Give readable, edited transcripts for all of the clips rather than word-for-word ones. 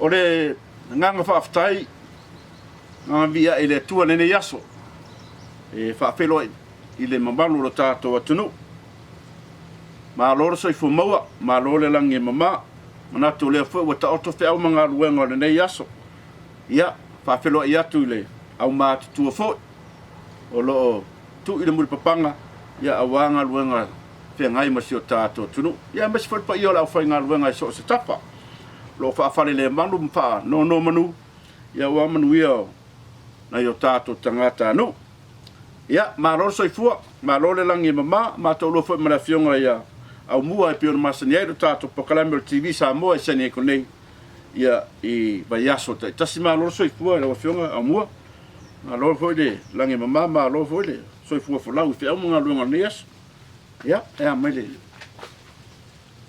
le nganga whaaftai ngā via i le tua nene yaso e whaafelo i le mamalu lo tātou atunu ma loro soifu maua ma lore langi mama manatu lea fua wa taoto fe au mga luenga o le nei yaso ia whaafelo i atu i le au mātu tua fo o loo tu i le muri papanga ia awanga luenga fe ngai masi o tātou atunu ia masi whalpa i o lau whai ngā luenga i so se tapa lo whaafale le manu mwha no manu ia wa manu ia na i o tātou tangata anu ia ma loro soifua ma lore langi mama ma tau lofo i mara fionga ia au mua e pio na masani ai do tātou pokalame o TV Samoa e sani e konei ia i vaiaso tai tasi ma loro soifua e lawa fionga au mua ma loro foi le langi mama ma loro foi le soifua Folau i whiau mga luenga neas ia ea mai le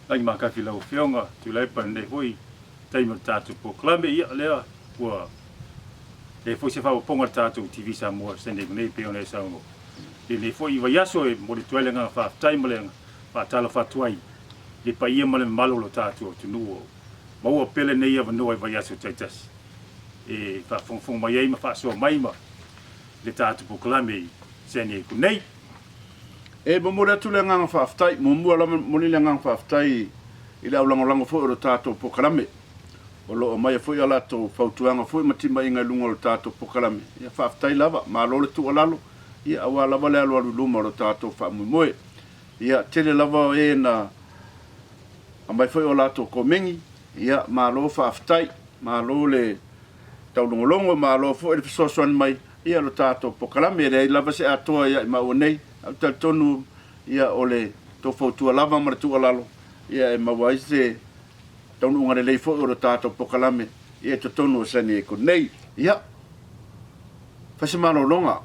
ai makafi lau fionga Tuilaepa ne foi taimo tātou pokalame ia lea ua le foi se fa ponga tātou TV Samoa sani e konei pio ne sauno le foi i vaiaso e mo le tuelenga fa taimo lenga faatau fatuai le paia ma le malo lo tātou tunu maua pele nei ava noa i vaiaso taitasi e whafongfong mai ai ma whaasoa mai ma le tātou pokalame sani e kunei e mo atu le nganga whaaftai mo mua lama moni le nganga whaaftai i le aulangolango fo o lo tātou pokalame o lo mai fo i ala tō whautuanga fo i matima inga lunga lo tātou pokalame ia whaaftai lava ma lo le tu alalo ia awa lava le alu luma lo tātou whaamuimoe ia tele lava e na amai foi o lato komengi ia ma lo whaaftai ma lo le taulongolongo ma lo fo e fisosoan mai ia lo tato pokalame e lava se atoa ia i mau nei au tonu ia o le to fautua lava ma le tua lalo ia e mau aise taunu unga lei fo o lo tato pokalame ia to tonu o sani e konei ia fasimano longa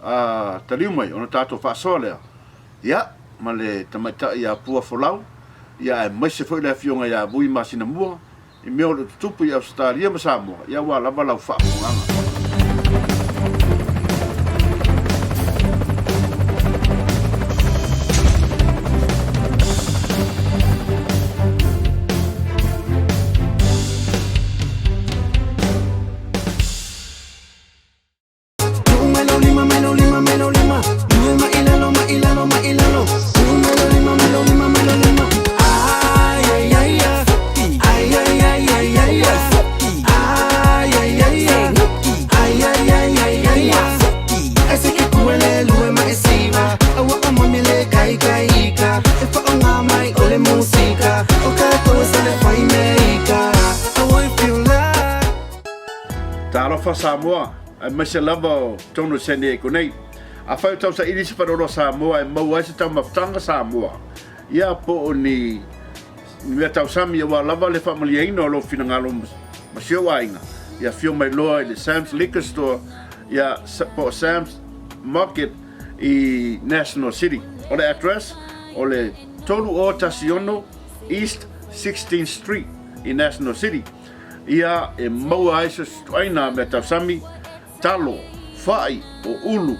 a taliu mai o tato whaasoa lea ia ma le tamaita ia pua Folau ia e maise foi le fionga ia vui Masinama i meo le tupu i Australia ma Samoa ia wa lava lau whaafunganga Talofa Samoa ai mase lava tonu sani e konei a fai tau sa irisi paroro Samoa e mau ai se tau maftanga Samoa ia po o ni mea tau sami wa lava le whamaliaina o lo finangalo masio wainga ia fio mai loa i le Sam's Liquor Store ia po Sam's Market i National City o le address o le tolu o Tasiono East 16th Street i National City ia e maua ai se stuaina me tau sami talo fai o ulu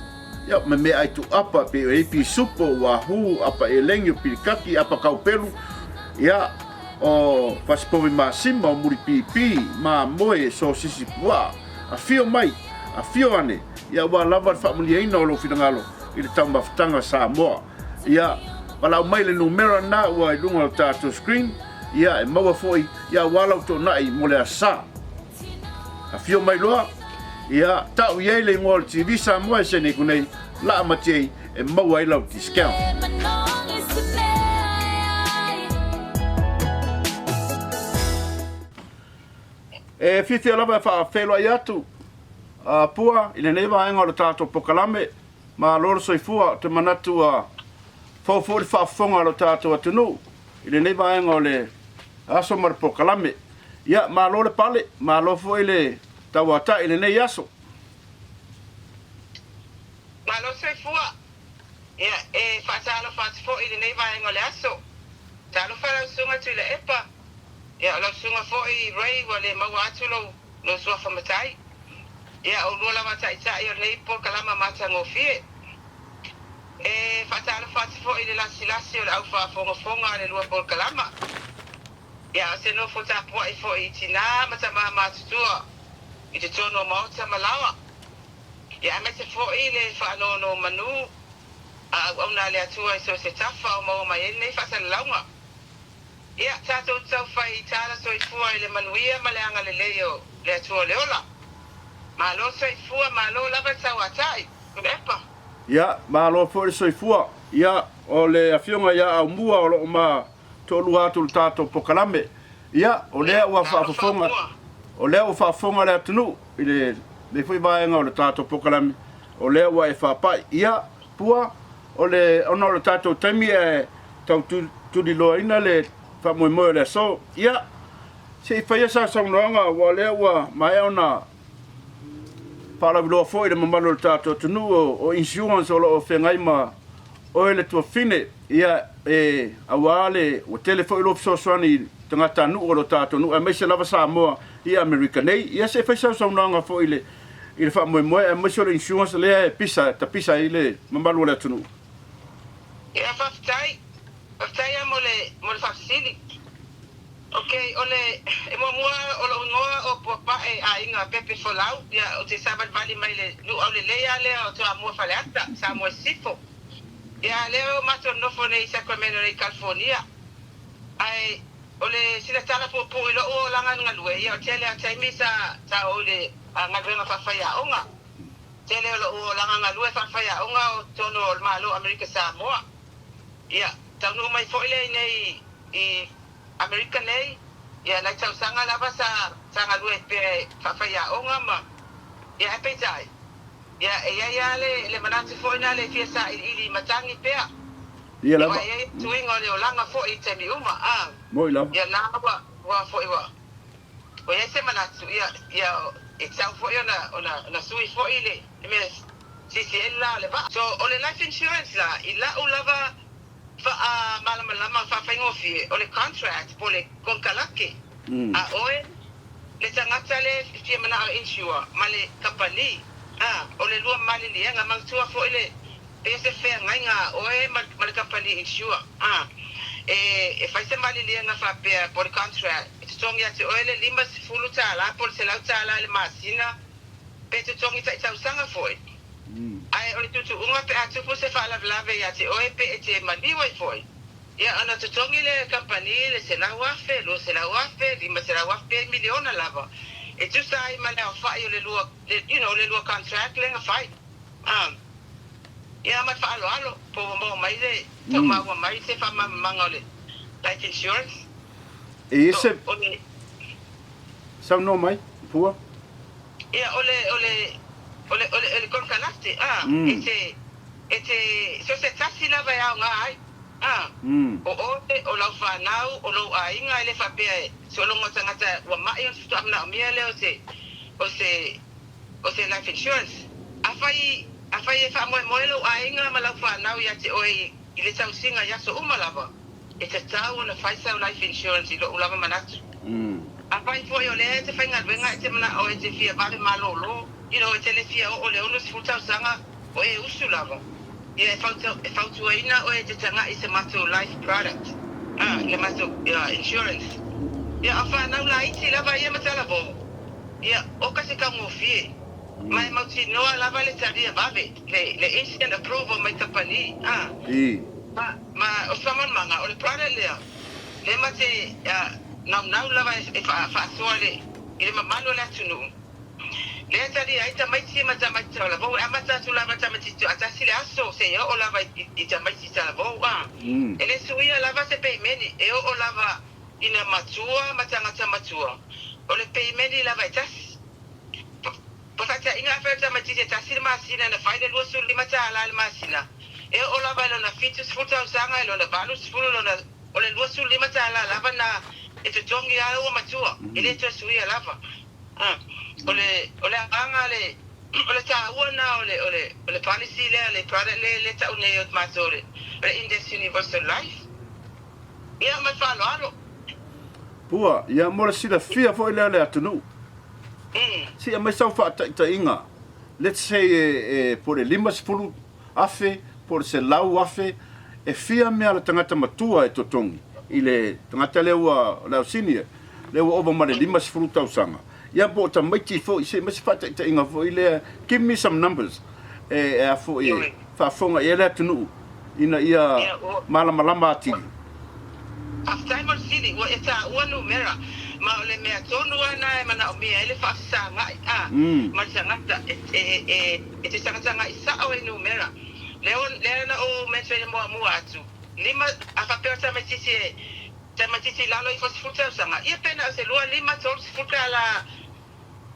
ia me mea ai tu apa pe e pi supo wa hu apa e lengio pirikaki apa kaupelu ia o paspovi masima o muri pipi ma moe so sisi pua a fio mai a fio ane ia wa lava familiaina o lo finangalo i le tamba ftanga Samoa ia wala mai le numero na wa i lunga o tātou screen ia e maua foi ia walau to nai mo le asa a fio mai loa ia tau iei le ngol TV Samoa se ne kunei la matei e maua i lau discount e fiti alava fa felo ai atu a pua i le nei vaenga o le tātou pokalame ma loro soifua te manatu a fau fa fonga lo tātou atunu i le nei vaenga o le aso mar pokalame ia ma lo le pale ma lo foi le tawata ile nei aso ma lo se fua ia e fatalo fo ile nei vai ngole aso talo fala sunga Tuilaepa ia lo sunga fo i rei wale mawatulo lo sua famatai ia o lo lava tai tai o nei pokalama mata ngofie e fatalo fo ile la silasi o au fa fonga le lo pokalama Ia se no fo tapu ai fo I tina ma ta ma tutua. I te tono mo ta malawa. Ia me se fo I le fa no manu. Ona le atua I so se tafa o mo mai nei fa sa launga. Ia tato tau fai tala so I fua I le manuia ma le anga le leo le atua le ola. Ma lo so I fua ma lo lava tau atai. Epa. Ia, ma lo fo le soifua. Ia, o le afionga ia au mua o lo ma tolu atu le tato pokalame. Ia, o lea ua whaafonga. O lea ua whaafonga le atunu. I le fui vaenga o le tato pokalame. O lea ua e whaapai. Ia, pua, o le ona o le tato taimi e tau tuli loa ina le whamoe le so. Ia, se I whaia sa saunoanga ua lea ua mai ona para lo foi le mamalo tato tunu o insurance o lo fengai ma o le to fine ia awale o telefone lo so swani tanga tanu o lo tato nu a mese lava Samoa ia America nei ia se fesa so nanga foi ile fa mo e mese le insurance le pisa ile mamalo le tunu ia faftai mo le fasili. Okay, ole mo o popa e ainga pepe Folau ya o te sabat vali mai le lu ole le o to mo Faaleaga Samoa sifo. Ya leo mato no fone Sacramento e California. Ai ole sila tala po lo o langa ngalue ya tele a taimi sa ole ngavena fa faya onga. Tele o langa ngalue fa faya onga o tono o malo America Samoa. Ya tanu mai fo ile nei I American nei ya na tau sanga lava sa sanga lue pe fafaya onga ma ya pe tai ya le manati fo ina le fiesa ili matangi pe ia lava ya tuinga le olanga fo I te mi uma moi lava ya na wa fo iwa o ya se manatu ya tau fo ona sui fo ile me CCL le ba so ole life insurance la ila ulava fa malama fa faingofi o le contract po le konkalake a oe le tangata le fie mana insure male kapani o le lua mali lianga mangtua fo ile pese fe ngainga oe male kapani insure e fai se mali lianga fa pe po le contract tongi ati oe le lima fulu tala po se lau tala le masina pe te tongi ta usanga fo ai o tu unga pe atu fu se fa la ya te oe pe te mani wai foi ya ana te tongi le company le se la wafe di ma se la wafe miliona lava e tu sai ma le fa le lua le lua contract le nga fai ya ma fa alo po mo mai le to ma mai se fa mangole life insurance e ese sa no mai pua ya ole con calaste so se tasi la vai ngai o la fanau o lo ainga ele fa pe so lo ngata wa mai on stu amna miele o se life insurance afai fa mo lo ainga ma la fanau ya te oi ile tau singa ya so umalava e te tau na fai sa life insurance lo ulava manatu afai fo yo le te fainga venga te mana o te fia ba malolo te le fia o le uno sfuta sanga o e usulava ia fautu ina o te tanga I se mato life product le mato insurance ia afa na la iti lava ia matala bo ia o ka se ka mo fie mai mauti no lava le tadia bave le instant approval mai company ma o saman manga o le product le mate na lava e fa soale ile mamalo la tunu le tadi ai tamai si mata mata la vo amata tu la mata mati tu atasi le aso se yo o lava I tamai si la vo ele suia lava se pe meni e o lava ina matua mata matua o le pe meni lava tas potata ina aferta mati te tasi masina na faile lo su limata ala masina e o lava lo na fitus futa usanga lo na balus fulo lo na o le lo su limata ala lava na e te tongi ala o matua ele te suia lava ole anga ole ta una ole policy le product le ta une yo matore le index universal life ia ma fa lo pua ia mo sila fia fo ile atunu si a mai sau fa ta inga let's say por le limas fulu afe por se lau afe e fia me ala tangata matua e totongi i le tangata le ua la senior le ua ova male 5 tausanga ia po ta maiti fo i se masi fata ta inga fo i le give me some numbers a fo i fa fonga ia le tunu ina ia malama atili after sili wa eta ua numera ma ole mea tonu ana mana o mea ele fa sanga ma sanga e te sanga isa o numera Leona o mentre mo atu lima afaperta matisi lalo i fosfuta sanga ia pena se lua lima tol futa la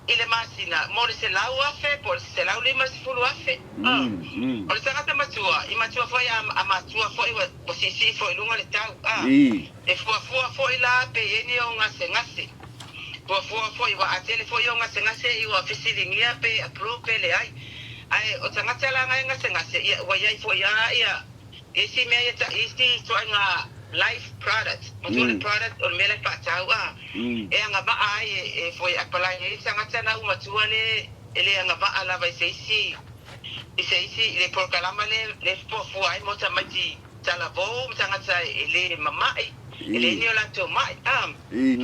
ile masina mo se lau afe por se lau lima fulu afe o sanga te matua I matua foi a matua foi o sisi foi lunga le tau e foi la pe eni o ngase foi wa atele foi o ngase I o fisilingia pe approve le ai o tangata la ngase ia wa ia foi ia isi me ia isi so nga life product mo product o mele faatau e nga ba ai foi apala ia tangata na uma tuale ele nga ba ala vai isi le proclama le fo ai mo tamati talavo tangata ele mamai ele ni ola to mai pa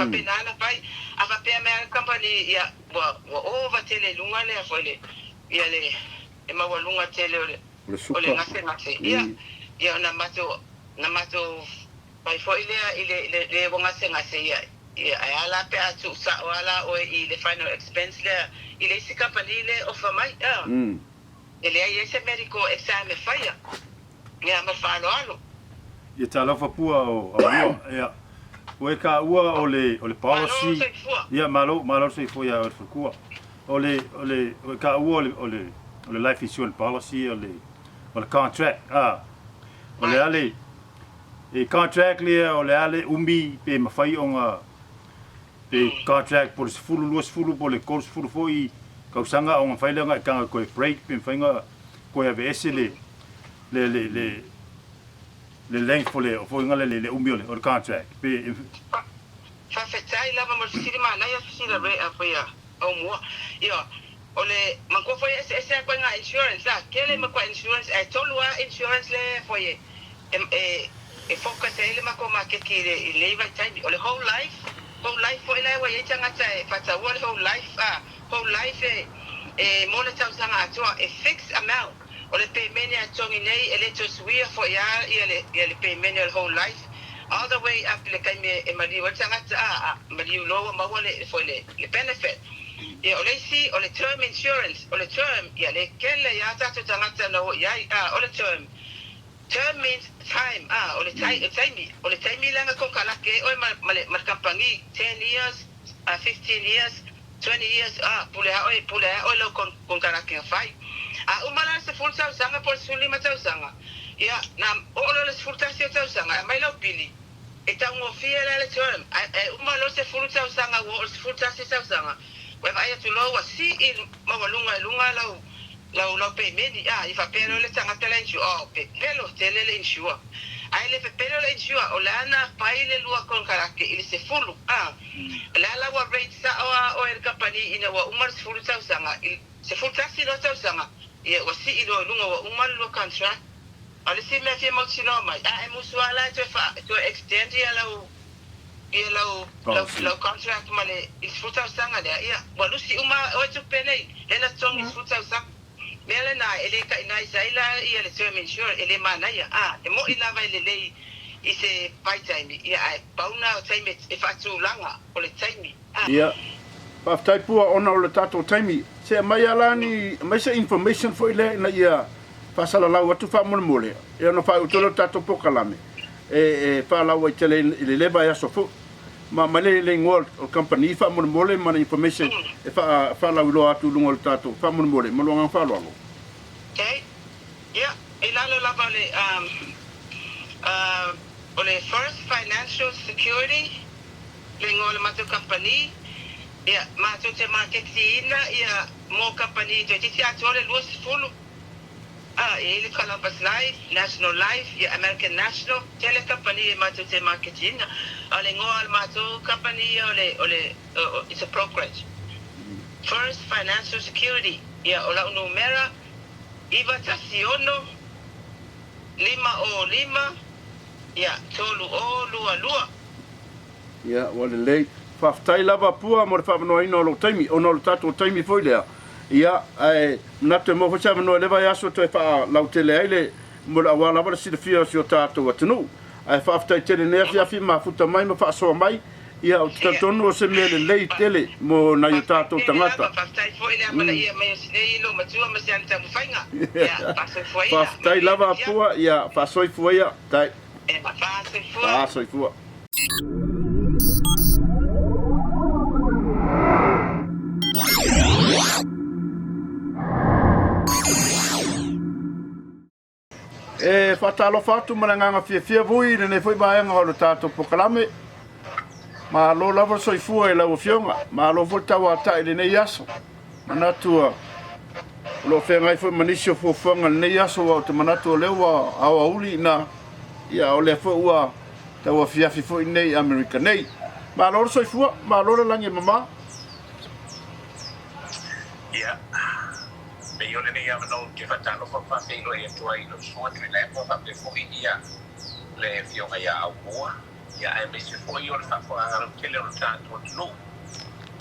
penana pai ava pe me company ia wa over tele lunga le foi le ia le e ma walunga tele ole ngase ia na mato pai foi le wonga ngase ia ala pe atu sa wala o I le final expense le ile sika palile ofa mai ele ai ese medical exam faia ia ma falo ia tala fa pua o ia o ka ua o le policy ia malo se foi a o kua ole ka ua o le life insurance policy o le contract ole ale e contract le ole ale umbi pe mafai onga pe contract por fulu por le course fulu foi kausanga onga faile nga kanga ko break pe fainga ko ya vese le length for le foi nga le umbi o contract pe fa fetai la mo siri mana ya sira re apoia o mo yo ole manko foi ese ko nga insurance kele ma ko insurance e tolua insurance le foi e focus ele ma ko ma ke le vai time ole whole life foi la wa yanga tsa fatau whole life mo le tau sanga atua a fixed amount ole payment ya tongi nei ele to swear for ya ele payment your whole life all the way up le kai me e mali wa tanga mali lo ma wole for le benefit ole term insurance ole term ya le kele ya tatu tanga no ya ole term means time ole time langa ko kala ke o mal kampangi 10 years 15 years 20 years pule o lo kon kala ke fai umala se full sa sanga por suli ma sa sanga ya na o lo se full sa sanga mai lo pili eta ngo fiela le term umala se full sa sanga o se full sa sanga we vai tu lo wa si il ma lunga lo payment I fa pero le tanga tele insure pero tele le insure ai le pero le insure o la na pai le lua con karake il se fulu la wa rate sa o el company ina wa umar se fulu sa sanga se fulu si lo sa sanga ia wa si ilo lunga wa umar lo contract ale si me fi mo sino mai mo suala to extend lo contract male il fulu sa sanga ia wa lu si uma o tu pene le na song il fulu sa sanga mele na ele ka ina isaila ia le term insure ele mana ia e mo ila vai le I se pai time ia pauna time e fatu langa o le time ia pa tai pua ona o le tato time se mai alani mai se information foi le na ia pasala la watu fa mole ia no fa utolo tato pokalame fa la wa tele le leva ya sofu ma male le ngol o company fa mole mana information fa la ulo atu lungol tato fa mole mo longa fa lo okay yeah ilalo la vale ole first financial security le ngol mato company yeah mato te marketing yeah mo company to ti atole los full ele Columbus Life, National Life, American National, tele company mato te marketing ole ngol mato company ole it's a brokerage. First financial security ola numera iva tasiono 5 tolu olu lua. Ia, wale lei. Whaftai lava pua mo le whamanoa ina o lo taimi, o no lo tato taimi foi lea. Ia, natu e mo fwisa whanua lewa yaso to e wha lau tele aile, mo le awala wale sida fia si o tato atanu. Ai whaftai tele nea fiafi ma futa mai ma whaasoa mai, ia o tatonu o se mele lei tele mo na i o tato tangata. Whaftai foi lea mana ia mai o sinei ilo matua ma se anta mwhainga. Ia, pasoi foi ia. Whaftai lava pua, ia, whaasoi fua ia, tai. Pasoi fua. Whaasoi fua. Whatalo whatu maranganga fia vui ne foi baenga o le tato pokalame. Ma lo lava soifua e lau fionga, ma lo voltawa tai le nei aso. Manatua lo whengai foi manisio fuafanga nei aso au te manatua lewa awa uli na ia o le ua tawa fiafi foi nei Amerika nei. Ma lo soifua, ma lo langi mama. Ia. Me yo le ia no ke fatalo fa fa filo e to ai no so te le fa pe fo ia le fionga ia au moa ia e me se fo yo fa fa ara ke le tanto no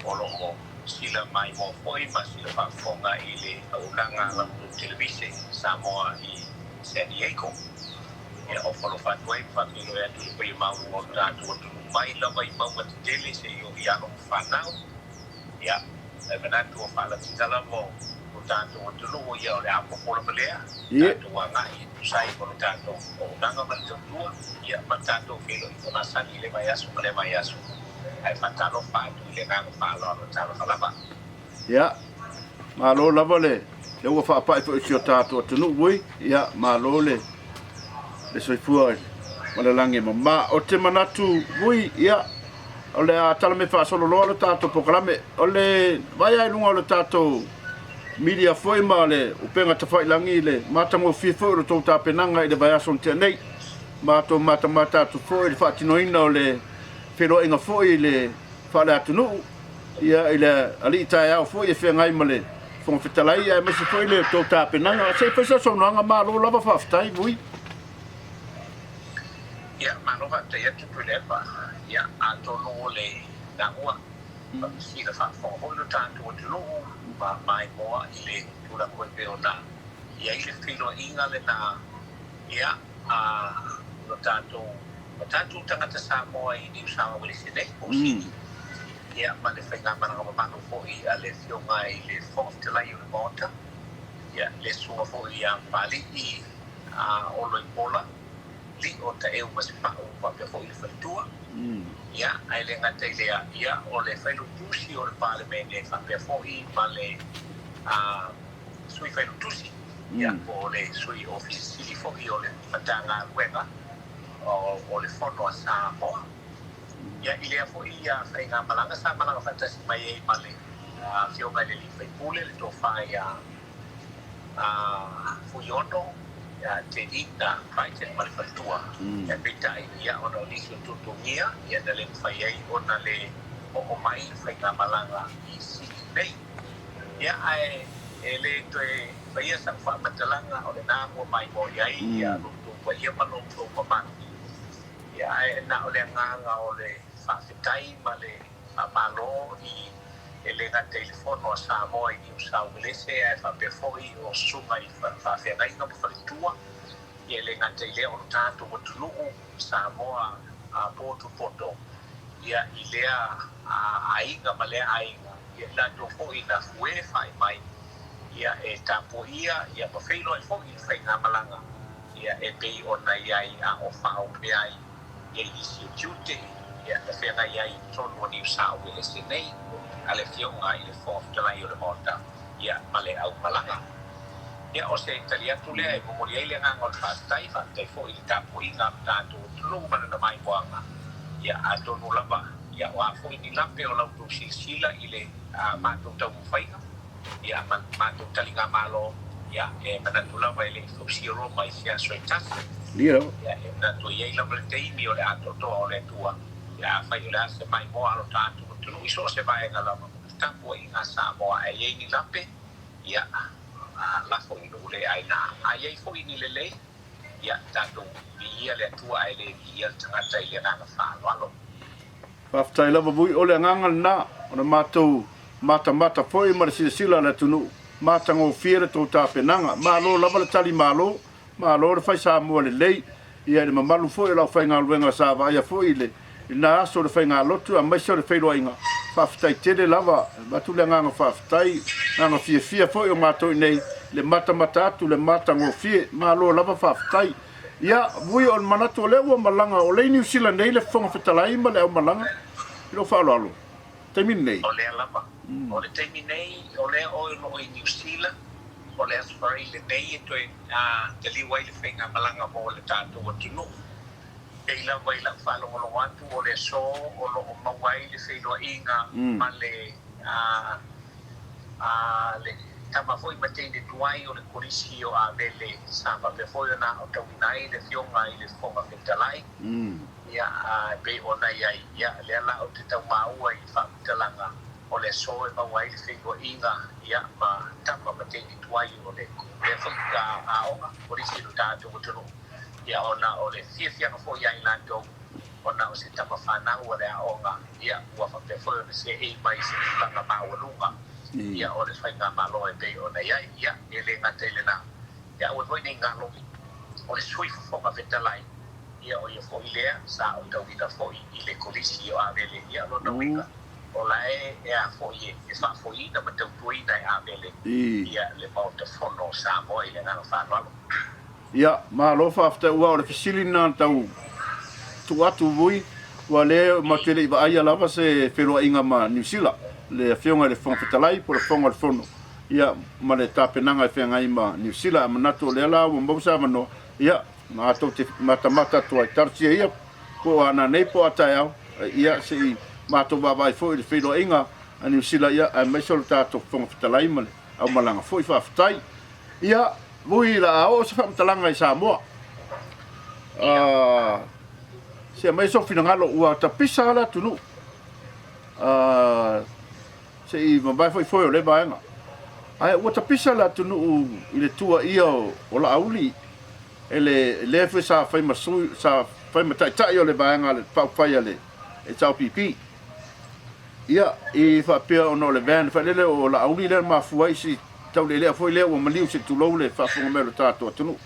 o lo mo sila mai mo foi ma sila fa fonga ile au langa la televisi Samoa i San Diego ia o folo fa toi fa filo e tu pe ma o tanto mai la mai ma ma tele se yo ia no fanau ia e menatu fa la tala mo tanto o tulu ia o le apo pola pelea tanto wangai sai ko tanto o nanga mantua ia tanto filo i na sani le mai asu ai fatalo pa le nanga pa lo talo falaba ia malo lava le ua fa pa fo si o tato tunu ui ia malo le soifua wala langi ma o te manatu ui ia o le tala me fa solo lo tato pokalame o le vai ai lunga o le tato media foi male o penga te fai langi le mata mo fi foi o tau tapenanga i le vai aso te nei mata tu foi le fatino ina o le pero inga foi le fale atunu ia ile ali tai au foi e fengai male fon fitalai ia me se foi le tau tapenanga se pesa so nanga malo lava faftai vui ia malo va te ia Tuilaepa ia atono le dangua si la fa fo ho no tanto o tulu ma mai moa ile tula ko pe ona ia ile filo inga le na ia no tanto tangata Samoa i New South Wales nei o si ia ma le fai ngama ngama manu fo i ale fionga i le 4th July o le mota ia le sua fo i a pali i o lo ipola li o ta e mas pa o pa fo i fatua ia ai le ngata ia o le fai tusi o le parliament fa pe fo i male sui fai tusi ia o le sui ofisi fo i o le fatanga weba o le fono sa mo ia ile fo i a fai nga malanga sa malanga fantasi mai e male fio mai le fai pule le to fai fuyono ya te ina private manufactura ya beta ia ona liso tutungia ya dale fai ai ona le o mai fai nga malanga i si nei ya ai ele to fai sa fa matalanga o le na mo mai mo ai ya lu to ia mano to pa ya na o le nganga o le fa fitai male malo i ele na telefono Samoa i New South Wales e fa pe foi o suma i fa fenai no fa tua e ele na tele o tanto o tulu Samoa a poto ia ilea ainga male ainga ia na to foi na fue fai mai ia e tapo ia pa feilo e foi fai na malanga ia e pe ona ia a o fa o pe ai ia i si tute ia na fenai ia i tono New South Wales nei ale fionga i le 4th July o le mota ia male au malanga ia o se italia tule e mo ia le nga ngol fastai fa te fo i tapo i nga tanto lu mana na mai boanga ia atonu lava ia wa fo i lampe o lau sila i le matu tau faina ia matu talinga malo ia e manatu lava i le fosiro mai sia soitas ia e na to ia lava le teimi o le atoto o le tua ia fai la se mai mo alo tanto no iso se vai ngala tampo i nga Samoa ai ni lampe ia la fo i le ai na ai fo i ni le ia tātou ia le atua ai le ia tangata i le nganga whāloalo. Whaftai lava vui o le nganga na, o na mātou mata foi ma le sila le tunu, mata ngō whiere tō tāpenanga, mālo lava le tali mālo le whai Samoa le lei, ia le mamalu foi lau whai ngā luenga sa vaia foi le, na aso le whai ngā lotu, a maisa le whairoa inga, whaftai tele lava, matu le nganga whaftai, nganga fia foi o mātou nei, le mata atu, le mata ngō whie, mālo lava whaftai, ia, vui o manatu o le ua malanga, o le New Zealand nei le whonga whetalai ma le au malanga, ilo whaaloalo, teimin nei. O le alama, o le teimin nei, o le o i New Zealand, o le asfari le nei e toi te liwai le whainga malanga mo le tātou atunu. E ila wai la whalongolo atu o le so, o lo o mawai le whailua inga, ma le tama foi matene tuai o le korisi o a vele samba pe foi na o tawinai le fionga i le fonga fetalai ia pe ona ia le ala o te tau maua i whaamutalanga o le so e mawai le whenua inga ia ma tama matene tuai o le whaika aonga korisi no tātou o tunu ia ona o le fianga foi ai lando ona o se tama whanau o le aonga ia ua whape foi o se e mai se tanga maua ia o le whainga malo e pei o nei ia e le ngata i le nā ia o voi nei ngā lomi o le sui whonga whetalai ia o ia fo i lea sa o tau ina fo i le kolisi o avele ia lo na winga o la e a fo i e wha fo i na matau tui nei avele ia le mauta fono Samoa i le ngā whanalo ia malo whafta ua o le fisili nā tau tu atu vui ua le matele i aia lava se wheroa inga ma New Zealand le fionga le fonga fetalai po le fonga le fono ia ma le tapenanga e whenga ima New Zealand ma natu le ala ua mbausa mano ia ma ato te mata tua i tartia ia po ana nei po atai au ia se i mato wawai fo i le whenua inga a New Zealand ia a meisolo tato fonga fetalai ma le au malanga fo i whaftai ia vui la ao se whamtalanga i Samoa se a meiso finangalo ua tapisa ala tunu se i mabai foi o le vaenga ai ua tapisa la tunu i le tua ia o la auli ele fe sa fai masu sa fai matai o le vaenga le pau fai ale e tau pipi ia i fa pia ono le van fa lele o la auli le mafuai si tau le foi le o maliu se tulou le fa fonga melo tato tunu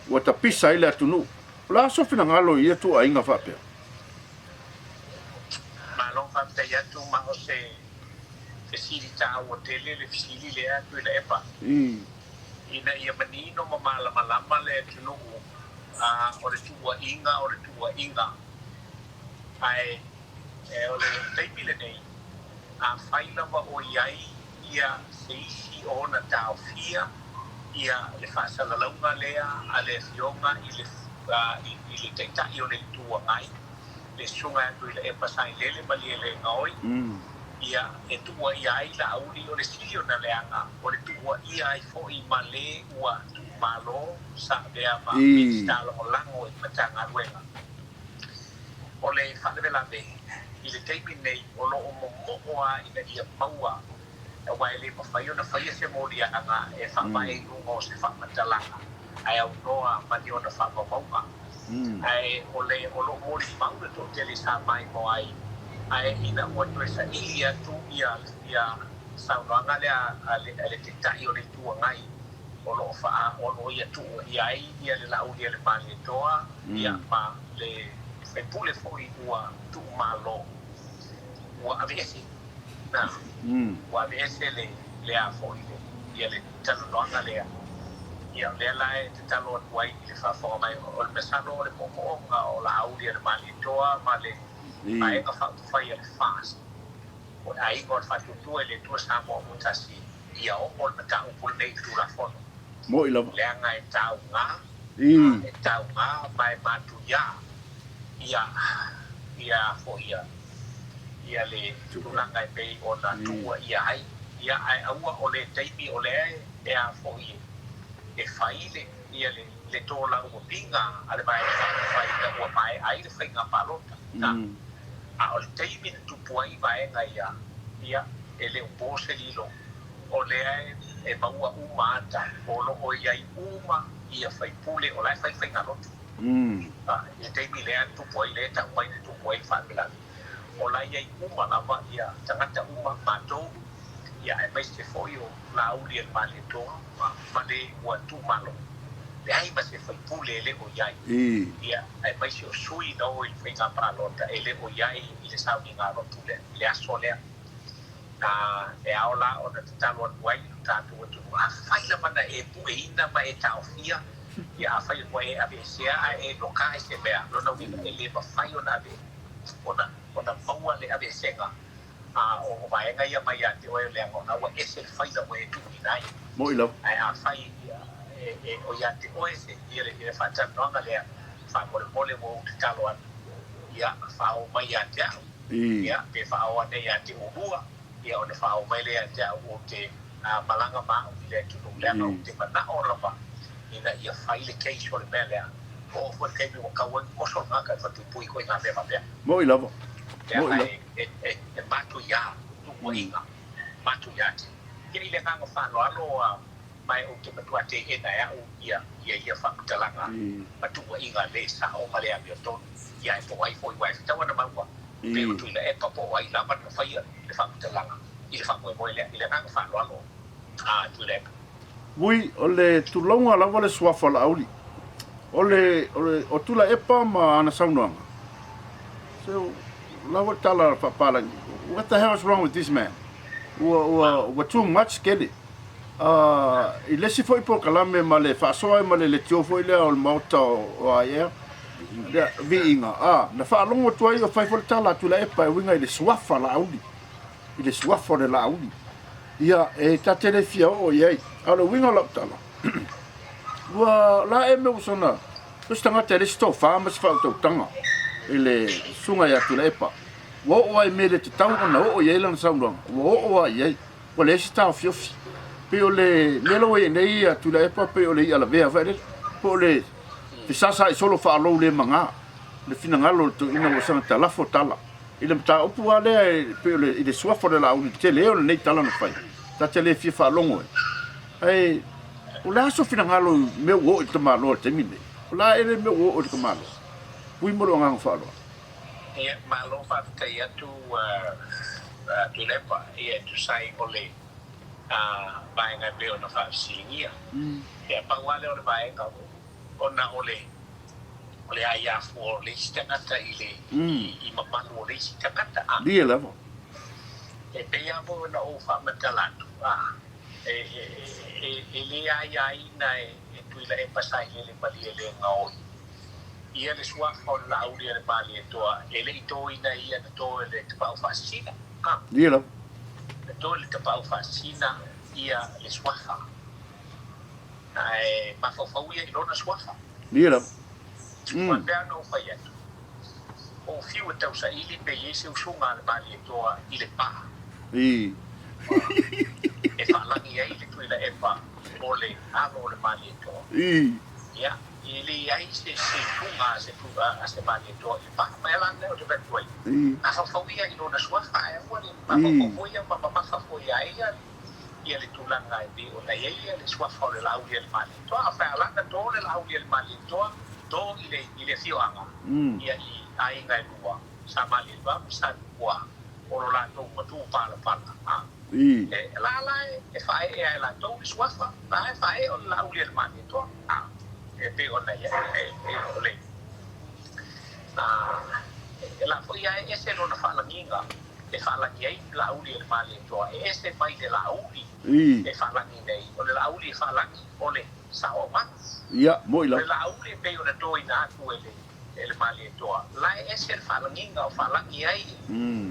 ua tapisa ile tunu la so fina ngalo ia tu ainga fa pia malong fa te ya tu ma o se facilita o tele le fisili le a Tuilaepa ina ia manino ma malama le tunu o le tua inga ai o le teimi le nei a faila wa o iai ia seisi o na taofia ia le whaasalaunga lea a le fionga i le teitai o le tua ngai le sunga Tuilaepa sai lele Malielegaoi ia e tua iai la auli o le silio na leanga o le tua iai fo i male ua malo sa bea ma stalo o lango i matanga ruenga o le whanewela me i le teimi nei o lo o momoa ina ia maua e wai le mawhai o na whaia se moria anga e whamai ungo se whamatalanga ai au noa mani o na whamamaunga ai o lo mori maura to tele sa mai mo ai ina o to sa ia tu ia saunanga le titai o le tua ngai o lo fa o lo ia tu ia le lau ia le mali toa ia ma le fe pule foi ua tu malo ua avesi na ua avesi le a foi ia le talonanga le ia le lai te talo wai le fa fo mai o le mesano le pomo o la au ia le mali toa ma le ai ka fa fai le fast o ai got fa tu le tu Samoa mutasi ia o le mata o pul nei tu la fono mo ila le anga e tau nga mai matu ia fo ia le tulanga e pei o na tua ia ai aua o le teimi o le e a fo e faile ia le tola o pinga ale mai fai ka o mai ai le fai nga palota a o le teimi tu puai vai nga ia ele o pose lilo o le e maua umata o lo o iai uma ia fai pule o lai fai ngalo ia te mi le tu poi le ta mai tu poi fa mila o lai ai uma lava ia tangata uma mato ia e mai se foi o la uli el male to ma le wa tu malo le ai ma se fai pule le o iai ia e mai se o sui no il fai pa lota e le o iai le sa ni ngalo tu le aso le e aola o na talo wai ta tu a fai la mana e pu e ina ma e ta ofia ia fai mo e ave se a e no kai se bea no na wi e le ba fai ona be ona maua le ave senga o vai nga ia mai ate o le ngona wa ese fai da mo e tu nai mo ilo ai a fai o ia te o ese ia fa ta no nga le fa mo le mo talo ia fa o mai ate ia pe fa o ate ia te o rua ia o le fa o mai le ate o te malanga ma o le tu le no te mana o la ina ia fai le case o le mele o fo ke mi o ka wa o so nga ka fa tu pui ko nga be ma be mo ilo e matu ya tu mo inga matu ya ke ile nga ngo fa lo mai o ke matua te e na ya o ia fa talanga matu mo inga le sa o male a to ia fo wai ta wana ma wa pe o tu le e pa po wai la ma fa ia le fa talanga ile fa mo ile nga ngo fa lo tu le Ui, o le tulonga lawa le suafa la auli. O Tuilaepa ma ana saunoanga. So, lawa tala papalangi. What the hell is wrong with this man? Ua too much kele. I lesi foi po kalame ma le whaasoa ma le tio foi lea o le mauta o aia. Viinga. Na whaalongo tuai o whaifole tala Tuilaepa e winga i le suafa la auli. I le suafa le la auli. Ia, e tatele fia o iei. Ala winga la tala. Wa la e me usona. Ustanga te le sto farmers fa to tanga. Ele sunga ya Tuilaepa. Wa o ai mele te tau na o iei lan saunga. Wa o iei. Wa le sta fiofi. Pe o le lo e nei ya Tuilaepa pe o le ala vea vele. Po le te sasa i solo fa lo le manga. Le fina ngalo to ina o sanga tala fo tala. Ile mta opu ale pe o le suafo de la uni te le o nei tala no fai. Ta te le fi fa longo. Ai o la so fina ngalo me wo te malo te mine. O la ele me wo o te malo. Pui mo lo ngang fa lo. E malo fa te ia tu Tuilaepa ia tu sai ole vai nga be ona fa singia. E pa wale o vai nga ona ole aia fo le stangata ile I mamanu le stangata Dia level. e pe ia mo na o fa matalatu ele aia ina e Tuilaepa sai le Malielegaoi ia le sua o la auria le mali toa ele ito ina ia na to le pa fa sina Dia level. to le pa fa sina ia le sua ai ma fa ia I lona sua Dia level. Pea no fai atu. O fiu e tau sa ili pe iese usunga le mali toa I le paha. E whaalangi ai le Tuilaepa o le alo le mali toa. Ia, ili ai se funga se mali toa I paha. Mai alanga o te betuai. A whawhawia I lona suafa e wani. Ma whawhawia ma whawhawia ia le tulanga e bi o na ia le suafa o le laulia le mali toa. A whaalanga to le laulia le mali toa. To ile fioanga ia I ai ngai lua sa mali ba sa lua o la to tu pala e la e fai e la to swafa la fai o la uli el mali to e pe ona ia e ole la foi ai ese no na fala nginga e fala ki ai la uli el mali to e ese mai de la uli e fala ni nei o la uli fala ki ole sa o Ia, mo ila. La aule pe ona to ina ku ele mali toa. La ese el falanginga o falangi ai.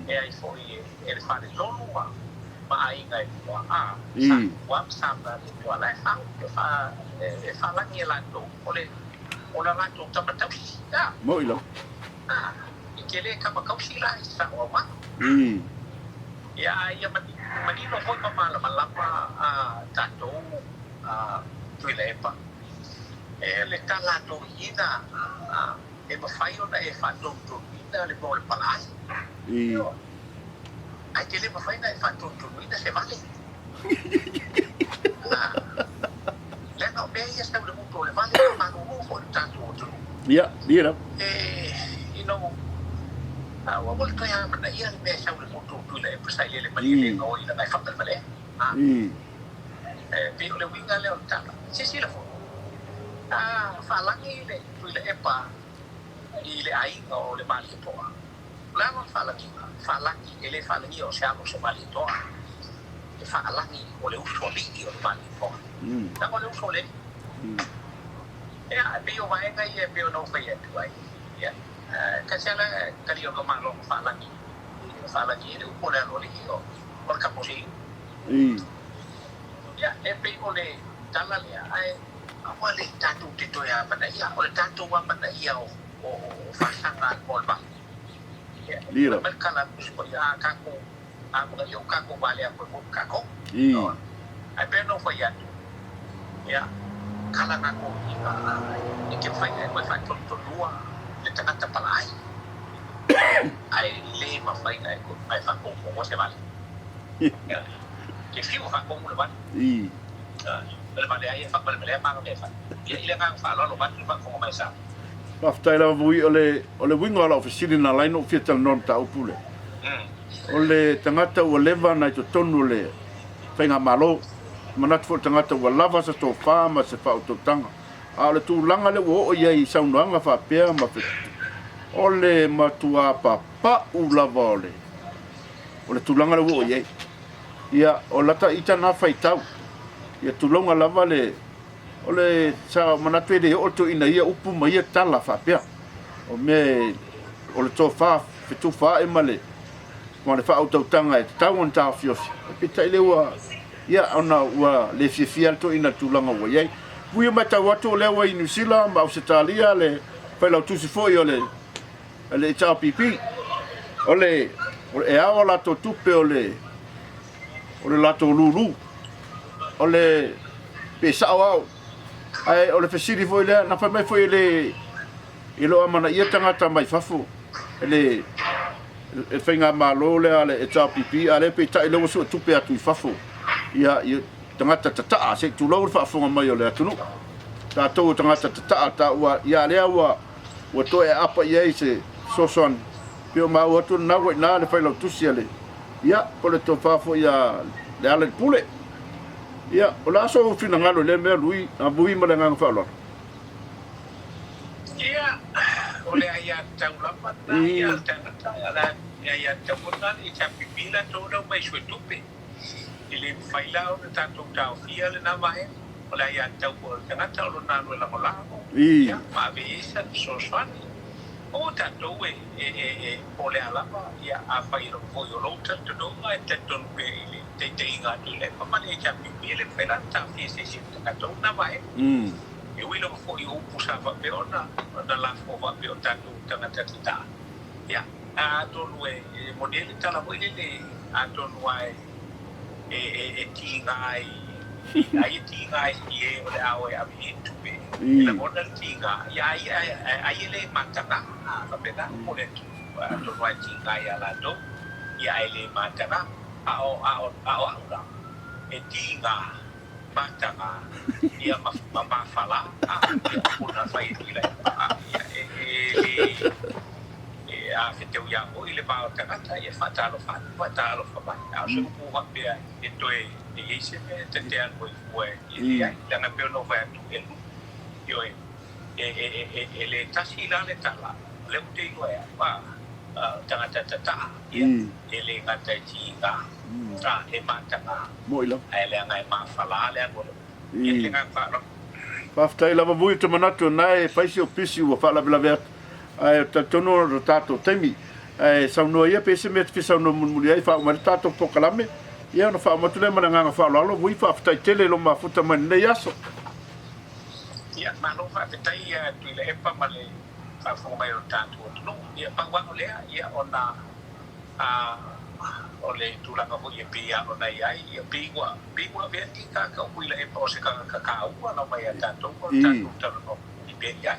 E ai foi ele fale tonu ma ai ngai toa. Wa samba toa la fa e falangi la to. Ole la to tamata. Mo ila. E kele kama kausi la sa o ma. Ia mani no foi mala malapa tato Tuilaepa. Le tala to ina e mawhai ona e whatou to ina le mo le palai ai te le mawhai na e whatou to ina se vale le no me ia sa le mutu le vale ma no fo tanto outro ia dira wa volto ya mana ia le me sa le mutu Tuilaepa le Malielegaoi le Malo pe le winga le tala si la fo faalangi le Tuilaepa i le ainga o le Malitoa lava faalangi ele faalangi o se Malitoa e faalangi o le usoligi o le Malitoa o le usole pe o vaenga ia pe o no fai atu ai kasela kari o malo faalangi ele upole alo le o kaposi e pe o le tala le ai apa le tatu tito ya mana ia o le tatu wa mana ia o fasanga o ba Lira. Merkala ko ya kako mo yo kako vale a ko kako ai pe no foi atu ya kala na ko i ke fai ai fai to lua le tangata palai ai le ma fai ai ko ai fa ko se vale ke fiu fa ko le vale le vale ai fa le ma le fa ile ngang fa lo va fa ko mai sa After la vui ole winga la ofisini na line of fiat non ta upule. Ole tangata o leva na to tonu le whainga malo. Manat fo tangata o lava sa to fama se fa to tanga. Ale tu langa le o ia I saunanga fa pea ma fe. Ole matua pa u lava ole. Ole tu langa le o ia. Ia o lata ita na faatau. Ia tu longa lava le ole sa manatu de o to ina ia upu mai tala fa pea o me ole to fa fitu fa e male mo le fa auto tanga e tawon ta fio pita ile wa ia ona wa le fia to ina tulanga wa ye wi mata watu le wa New Zealand ma Australia le Folau tu si foi ole HRPP ole e a ola to tupe ole la to lulu ole pesa au ai o le fesiri foi le na fa mai foi le ilo amana ia tangata mai fafu ele e whainga malo le ale e HRPP ale pe tai lo so tupe atu fafu ia tangata tata se tu lo fa fonga mai o le atunu ta to tangata tata ta wa ia le wa to e apa ia se soson pe o ma o tu na wa na le Folau tu si ale ia po le to fa fo ia le ale pule ia o la so fina ngalo le me lui a bui ma le ngang fa lo ia o le ia taulapa ia tangata ia taupuna I HRPP la to do mai sui tupe ile Folau na tanto tau fia le na mai o le ia taupo tangata o na no la mola ia ma ve sa so swani o tanto o le alapa ia a fai lo foi o lo tanto do mai tanto pe te inga Tuilaepa Malielegaoi le Malo ta fi se tanto na vai e wilo fo I pusa va pe ona na la fo va pe tanto tangata tita ia a to lue modeli tala mo ile a to wai tinga ai tinga e o le ao e abi tupe la model tinga ai le matana va pe da mo le to wai tinga ia la do ia le matana ao e tinga matanga ia ma fala una fai Tuilaepa a fiteu ia o ile ba tangata e faatau fa mai a so ku va pe e toe e se te an ko ia na pe no va tu yo le tasi la le tala le te ia ba tangata tata ele ngata tinga e matanga moilo ele ngai ma fala le ko ele ngai fa Paftai lava vui te manatu nai faisi o pisi ua whala bila vea ai tono ro tato temi ai saunoa ia pese me te saunoa munmuli ai wha umare tato pokalame ia na wha umatule mana nganga wha lalo vui whaftai tele lo mafuta mani nei aso ia mano whaftai Tuilaepa male whafo mai o tato no ia pangwano lea ia ona ole tulanga ho ia pia ona ia pigua vea ki ka Tuilaepa o se ka ua na mai tato tato no I pe ia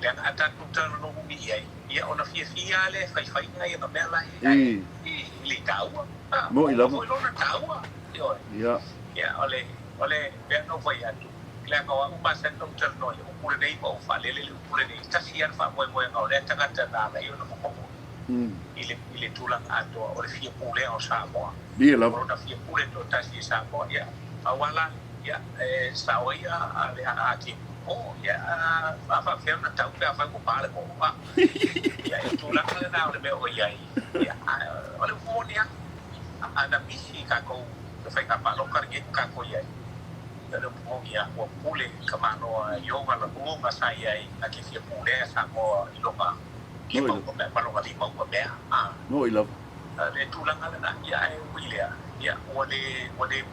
le na tato tato no mi ia ona fia le fai ngai na mela I li taua mo I lava mo lona taua ia ole vea no vai atu le ko ma sen no ter no yo pure nei mo fa le pure nei ta sian fa mo ngau le ta ta na yo no ko ile tulang ato o le fia pule o Samoa Dia la. o na fia pule to ta si Samoa ya awala ya saoia ale ati o ya fa fe na ta pe fa ko pale ko pa ya tulang na le me o ya ya o le monia ana misi ka ko fa ka pa lo karge ka ko ya ada punya pule kemano yoga la bunga saya aki fia pule Samoa ilonga limau ko me malo ngali mau ko me No I love. le tulang ala ya e wilia ya wale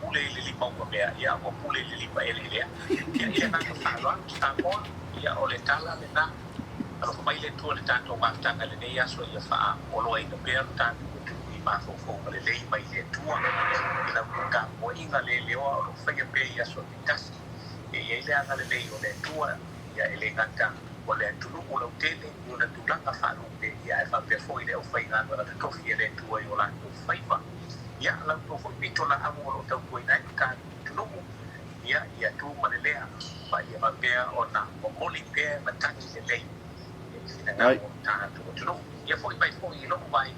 pule le limau ko me ya o pule le lipa ele ya ya na ka lo Samoa ya ole tala le na alo ko mai le tu le tanto ma tanga le ne ya so ya fa o lo ina per tanto ma fo le lei mai le tua la ka mo inga le o fa ya pe ya so tas e ile anga le lei o le tua ya ele ngata o le tulu o le tele o le tulanga fa lu pe ya fa pe fo ile o fa inga la to fi le tua o la to fa ya la to fo pito la amo lo to ko ina ka tulu ya tu ma le fa ya ma pe o na mo li pe ma ta le lei ina o ta tulu ya fo ilo vai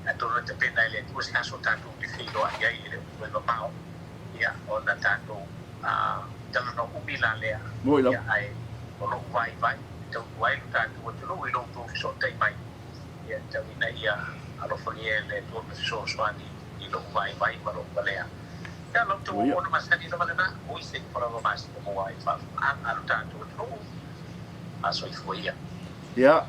atau nanti pernah lihat tu saya satu di film aja ini lepas mau ya orang satu dalam nunggu bilang ya ai kalau vai tu vai tu tu lo tu sotai mai ya jadi nak ya kalau pergi le tu suami itu vai baru boleh ya kalau tu orang masih di mana oi sih kalau masih mau vai ada satu tu asal itu Ya.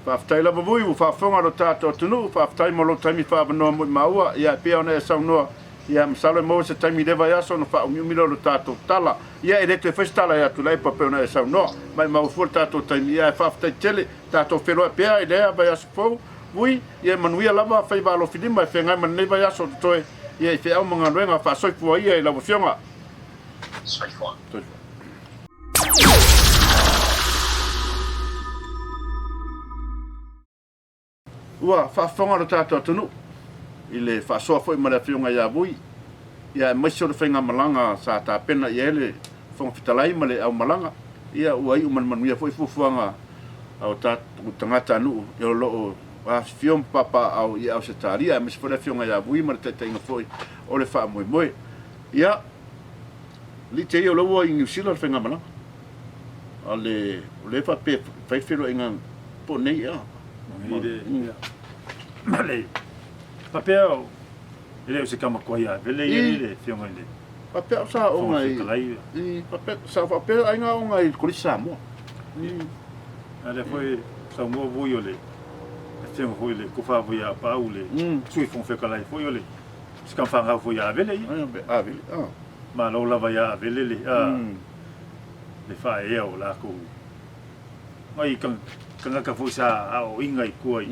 Whaftai lava vui, whawhonga ro tātou tunu, whaftai mo lo taimi whawanoa mo maua, ia pia ona e saunua, ia msalo mo se taimi lewa yaso no whaungiumilo ro tātou tala, ia e reto e whaistala ia Tuilaepa pe ona e saunua, mai mau fuor tātou taimi, ia e whaftai tele, tātou wheroa pia e lea vai aso fau, vui, ia manuia lava, whai walo whilima e whengai man lewa yaso to toe, ia e whiau mga luenga, whasoifua ia e lawa whionga. Soifua. Ua, whawhonga ro tātou tunu. I le whasoa fwoi ma le whiunga ia vui. Ia maisio le whainga malanga sa tā pena i ele whonga whitalai ma le au malanga. Ia ua i uman manuia fwoi fufuanga au tātou tangata anu. Ia loo a whium papa au i au se tāria. Ia maisio fwoi le whiunga ia vui ma le tainga fwoi o le wha moe moe. Ia, li te ia loa i New Zealand whainga malanga. A le wha pe whaiwhero inga po nei ia. Male. Papel. Ele o se kama koia, vele ele fiona ele. Papel sa o ngai. Papel sa papel ai nga o ngai ko Samoa. Ale foi Samoa voi ole. Fiona foi ele, ko fa voi a paule. Sui fon fe kala foi ole. Se kan fanga foi a vele. Ah, vele. Ah. Ma lo la vai a vele le. Le fa e o la ko. Mai kan ka foi sa o inga i koi.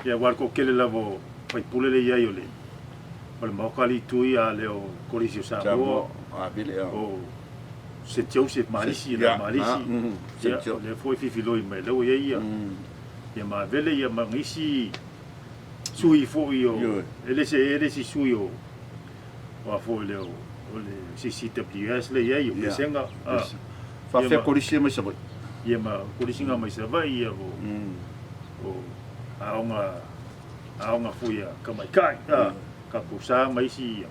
Ia war ko kele lavo fai pule le ia ole. Ole mau kali tui a leo kolisio Samoa. Vele. O se Joseph Malisi la Malisi. Ia le foi fifiloi mai leo ia. Ia ma vele ia mangisi sui foi o. Ele se sui o. Wa foi leo ole CCWS le ia o senga. Fa fe kolisio mai sabai. Ia ma kolisinga mai sabai ia o aonga fuia kamai kai ka pusa mai si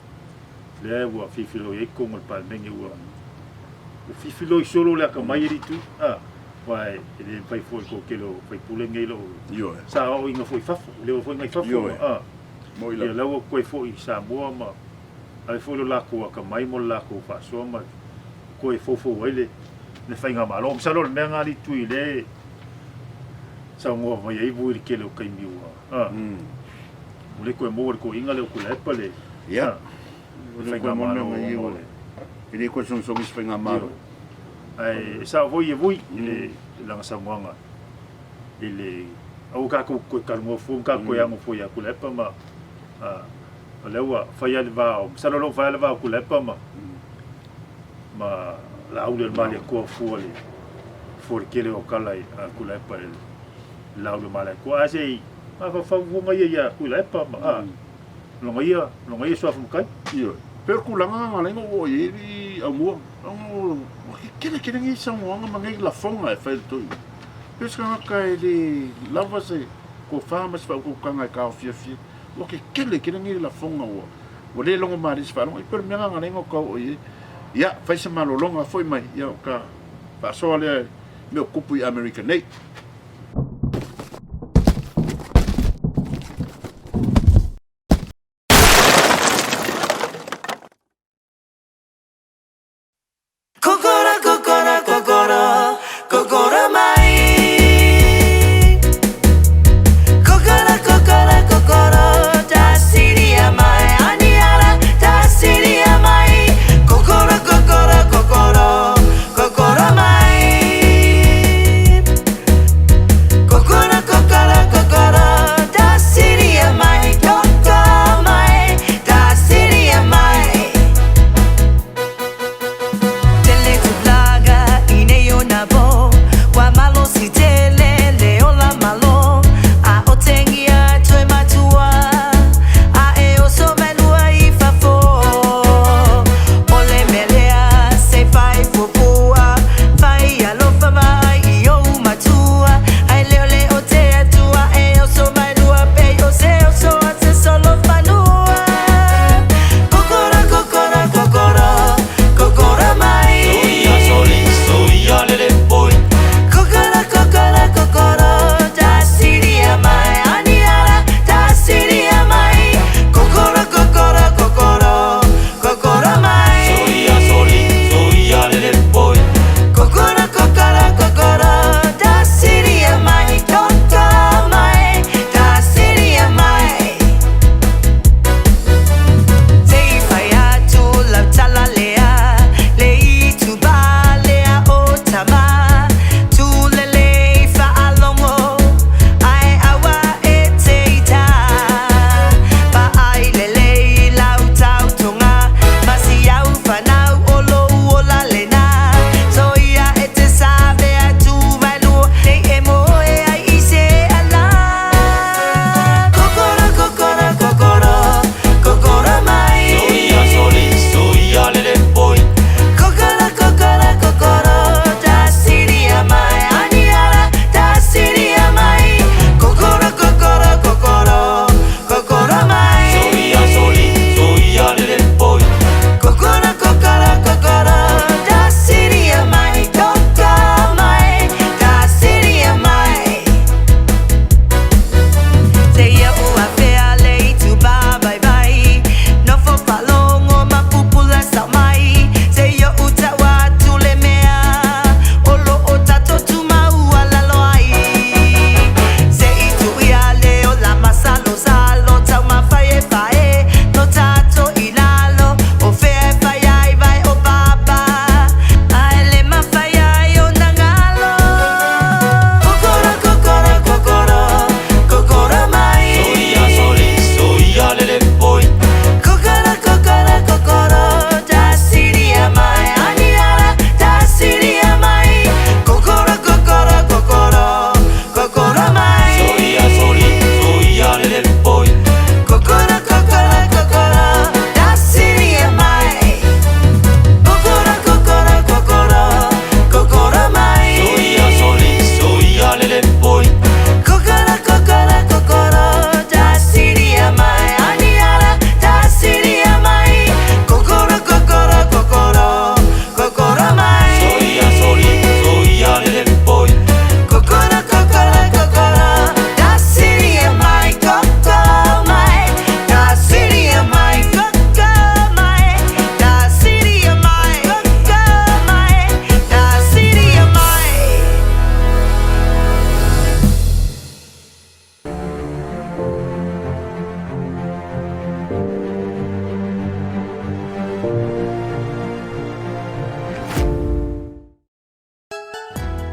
le wa fifilo e ko mo palmengi wa o fifilo solo le ka mai ri tu vai ele vai foi ko kelo vai pulenge lo sa o inga foi fafu le foi mai fafu mo ile le o ko foi Samoa ma ai foi lo la ko ka mai mo la ko fa so ma ko e fofo ele le fainga malo sa lo me ngali tu ile Samoa vai ai vui ke lo kai miua. Mule ko mo ko inga le ko lepa le. Ya. Mule ko mo me iu. Ele ko son so mis fainga malo. Ai sa voi ile langa Samoa. Ile au ka ko ka mo fu ka ko ya mo fu ya ko lepa ma. Lewa fai ale va, sa lo fai ale va ko lepa ma. Ma la aule mali ko fu ale. For kele o kala ko lepa ele. Laulu malai ko ase fa fu ngai ia Tuilaepa ma lo ngai so fu kai Pero kulanga ngalengo o i amua. Ang kena ngi Samoa mangai la fonga e fai tu. Pes ka kai di lava se ko farmers fa ko kanga ka fia. O kena ngi la fonga o. O le longo maris fa longo i per menga ngalengo ka o i. Ya fai se malolonga foi mai ya ka pa so le me kupu i American Nei.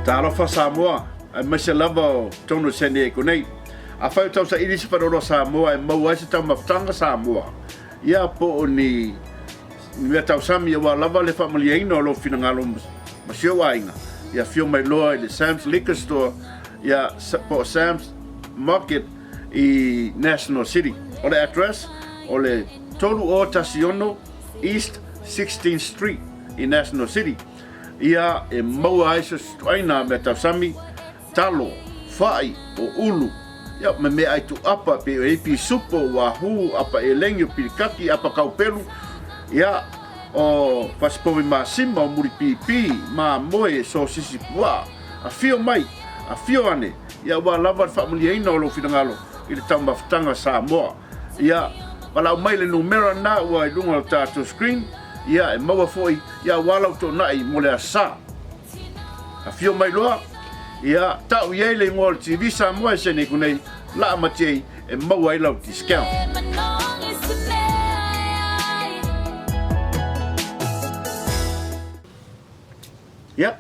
Talofa Samoa, ai Masinama tonu sene ko nei. A fai tau sa ili siparoro Samoa e mau ai se tau maftanga Samoa. Ia po ni me tau sami wa lava le Faaleaga lo finangalo masio ainga. Ia fio mai loa le Sam's Liquor Store, ia po Sam's Market i National City. O le address o le tolu o Tasiono East 16th Street in National City. Ia e maua ai se aina me tausami talo fai o ulu. Ia me ai tu apa pe e pi supo wa hu apa e lengi pirikaki apa kaupelu. Ia o paspovi Masima o muri pipi ma moe so sisi pua. A fio mai, a fio ane. Ia wa lava family ina o lo finangalo i le tamba ftanga Samoa. Ia wala mai le numero na wa i lunga o tato screen. Ia e maua foi ia wala to nai mo le asa. A fio mai loa. Ia tau ia le ngol TV Samoa se ne kunei la matei e maua i lau discount. Ia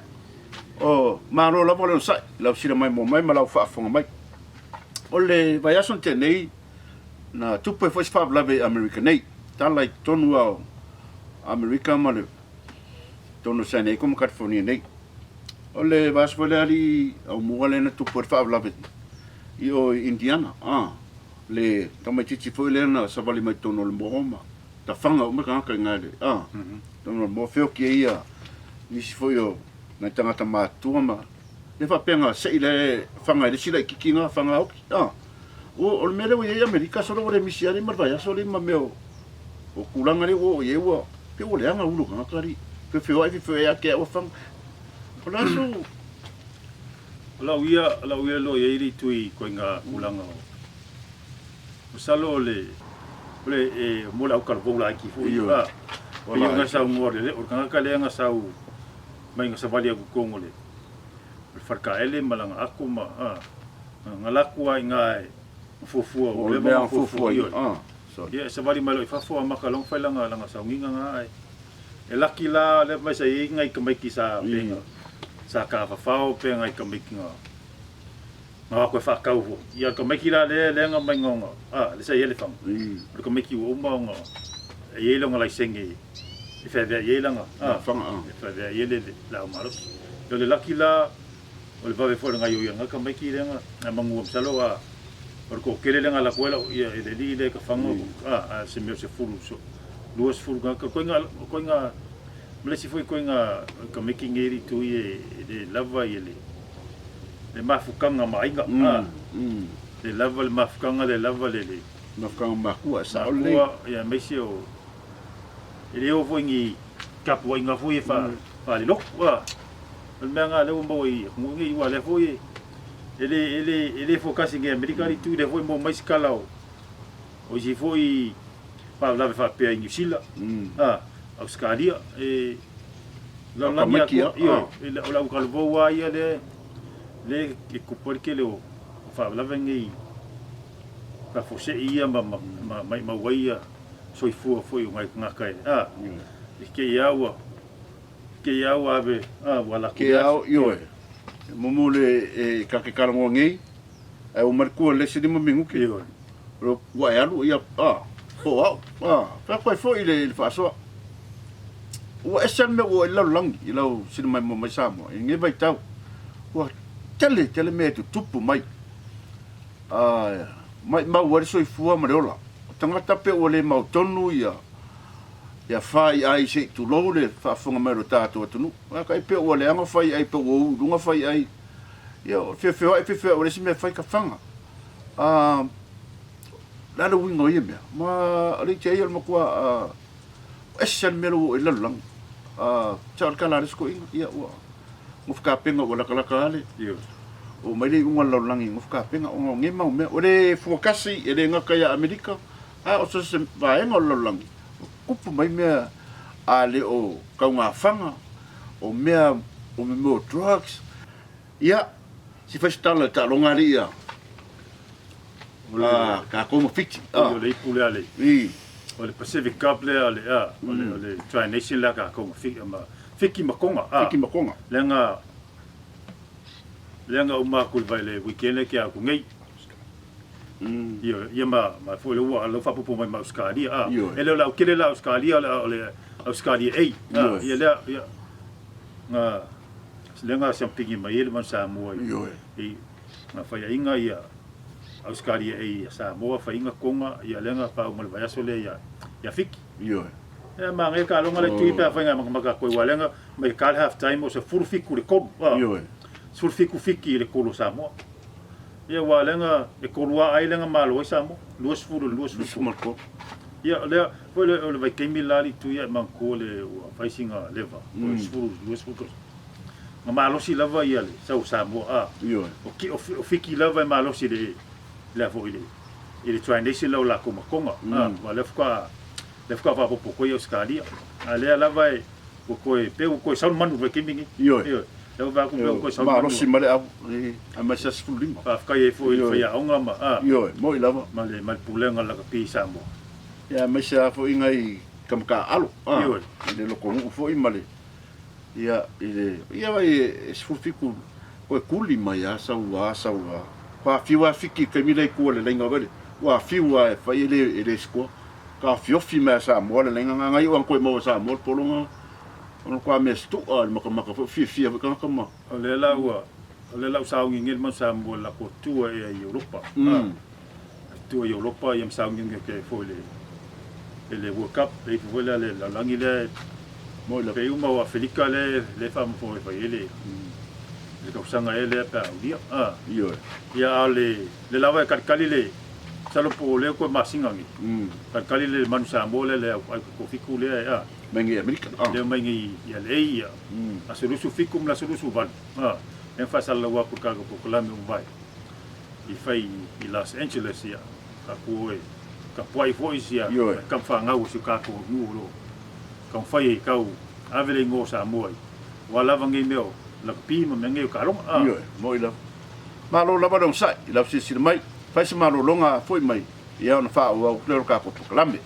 o maro la vole sai la sira mai mo mai malau fa fonga mai. O le vai ason tenei na tupu foi fa lave American nei. Tala tonu au America male. Tonu sa nei como California nei. O le vas vole ali au muale na tupu fa lave. Io Indiana. Le tama titi foi le na sa vale mai tonu le mohoma. Ta fanga o me ka ngale. Tonu mo feo ki ia. Nisi foi o na tangata mātua ma. Ne whapenga se ile whanga ile sila kikinga whanga auki. O le mele o iei Amerika sora wale misiari marvai aso le ma meo. O kulanga le o iei ua. Pe o leanga ulu ngakari. Pe feo ai feo ea kea o whanga. O la so. Lau ia lo iei li tui koe ngā kulanga o. O salo le e mola au kalvoula ai ki fui. O ia ngā sau ngore le. O ngaka lea ngā sau mai nga savali aku kongo le farkaele malanga aku ma ngalaku ai ngai fufua o le ma fufua so ia savali malo fafua makalong failanga langa saunginga ngai e laki la le mai sai ngai kamai ki sa penga sa ka fafao penga ngai kamai ki nga ko fa kau ia kamai ki la le nga mai ngonga le sai ele fam le kamai ki o ma nga e ele nga lai sengi e feve ye langa fanga e feve ye le la maros yo le laki la o le vave fora nga yo nga ka mai ki lenga na mangu salo a por ko kele lenga la kuela ia e de li le ka fanga se me se fulu so duas fulu nga ko nga mele si foi ko nga ka mai ki ngeri tu e de lava ye le mafukanga mai nga le lava le mafukanga le lava le mafukanga makua sa le ia mai si o ele o foi kapu inga foi fa le lok wa el menga le mo i ngi wa le foi ele focus em America e tudo foi mo mais calao hoje foi para lá fa pe New Zealand Australia e lá io la o calvo wa ia le que porque le fa lá vem para você ia ma waia soi foi ngai ngakai ke iaua ave wala ke au yo momule e ka ke kalango ngai e o marku le se dimo mingu ke ro wa alu ia Folau fa foi foi le fa so o esen me o la lang i lo sin mai mo mai samo ngai vai tau o tele me tu tupu mai mai wa soi fua mareola tangata pe o le mautonu ia fai ai se tu lo le fa fonga mero tato tunu ka pe o le anga fai ai pe o lunga fai ai ia fe o le se me fai ka fanga la lo wingo ia me ma ali te ia mo kwa esen mero e lalang char kala le sko ia o mo fka penga o la kala kale o mai le unga lo langi mo fka penga o nge ma me o le fokasi e le ngaka ia Amerika o se vai ngolo lang kupu mai me ale o kaunga fanga o me mo drugs ia si faz tala ta longa ria ka como fiti o le pule ale o le Pacific Cup le ale o le Tri-Nation la ka como fiki makonga lenga o makul vai le weekend ke a ku ngai ia ma foi lo fa popo mai Australia ele la kele la Australia le Australia ia le lenga something mai ele man Samoa e na fa inga ia Australia Samoa fa inga konga ia lenga pa mo vai aso le ia fiki Ya mange ka longa le tui pa fanga maka ko walenga mai ka half time o se furfiku le ko. Yo. Furfiku fiki le ko Samoa. Ya walenga e ko wa ai lenga malo Samoa. Luas furu. Ya le le vai kemi lali tui e man ko le faisinga leva. Luas furu. Malo si lava ia le Samoa. Yo. O fiki lava malo si le fo ile trianation lo la ko makonga. Wa le fka va po ko yo skalia ale la vai ko ko sa manu ve kimingi yo le va ko sa manu si male a ma sa fulim pa fka ye fo ya onga ma yo mo lava male mal pulenga la ka pi Samoa ya ma sa fo ingai kam ka alo yo le lo ko fo i male ya vai sfufiku ko kuli mai asa wa pa fiwa fiki kemile ko le lenga vale wa fiwa fa ile sko ka fiofi me Samoa le lenga ngai o ko mo Samoa polonga on ko me stu al maka fi ka kama le la sa ngin mo Samoa la ko tu e Europa tu e Europa yam sa ngin ke fo le World Cup e vola le la langi le mo la pe uma wa felika le fam fo e ele le ko sanga ele pa dia yo ya le lava kalkali le salo po le ko masinga ngi kalkali le man Samoa le ko fiku le mengi Amerika le mengi ya le ya asulusu fikum la sulusu van en face la wa ka ko la me vai I fai I Los Angeles ya ka puai foi ya ka fanga o ka ko nulo ka fai ka avele ngo Samoa wala vangi meo la pi ma mengi ka ro yo mo ila malo la ba dong sai la si mai fai se malo longa foi mai ia ona fa o klero ka ko lambe